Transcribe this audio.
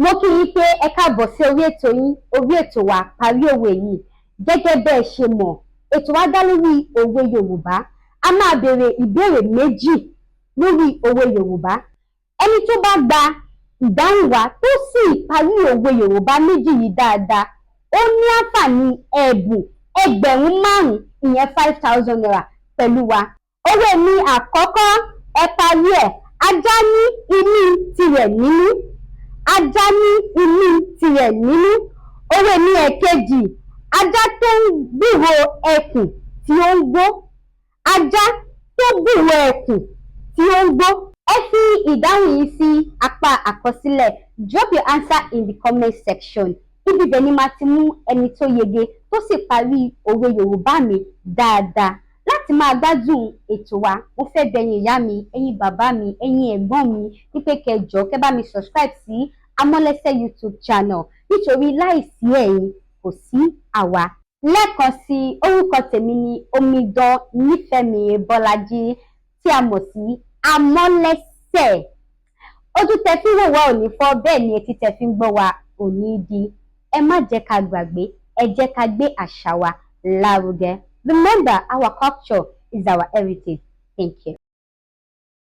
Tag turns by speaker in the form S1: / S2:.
S1: Mo kí yín pé ẹ káàbọ̀ sí orí ètò yín, orí ètò wa Parí Òwe yìí. Gẹ́gẹ́ bẹ́ẹ̀ ṣe mọ̀, ètò wa dá lórí òwe Yorùbá. A máa béèrè ìbéèrè méjì lórí òwe Yorùbá. Ẹni tó bá gba ìdáhùn wa tó sì parí òwe Yorùbá méjì yìí dáadáa, ó ní àǹfààní ẹ̀bùn ẹgbẹ̀rún 5,000, ìyẹn 5,000 naira pẹ̀lú wa. Òwe mi àkọ́kọ́, ẹ parí ẹ̀. Ajá ní imí tirẹ̀ nínú. Ajá ní imí tirẹ̀ nínú. Òwe mi ẹ̀kejì, ajá tó ń gbúròó ẹkùn tí ó ń gbó. Ajá tó gbúròó ẹkùn tí ó ń gbó. Ẹ fi ìdáhùn yìí sí apá àkọsílẹ̀. Drop your answer in the comment section. Ibi bẹ̀ ni màá ti mú ẹni tó yege tó sì parí òwe Yorùbá mi dáadáa. Láti máa gbádùn ètò wa, mo fẹ́ bẹ̀ yín ìyá mi, ẹ̀yin bàbá mi, ẹ̀yin ẹ̀gbọ́n mi wípé kẹjọ kẹ́ bá mi subscribe sí Amọ́lẹ́sẹ̀ YouTube channel, nítorí láìsí ẹ̀yin kò sí àwa. Lẹ́ẹ̀kan sí, orúkọ tèmi ni Omidan Nífẹ̀mí Bọ́lájí tí a mọ̀ sí Amọ́lẹ́sẹ̀. Ojú tẹ́ fi ń wò wá ò ní fọ́, bẹ́ẹ̀ ni etí tẹ́ fi ń gbọ́ wa ò ní di. Ẹ má jẹ́ ká gbàgbé, ẹ jẹ́ ká gbé àṣà wa lárugẹ. Remember, our culture is our heritage. Thank you.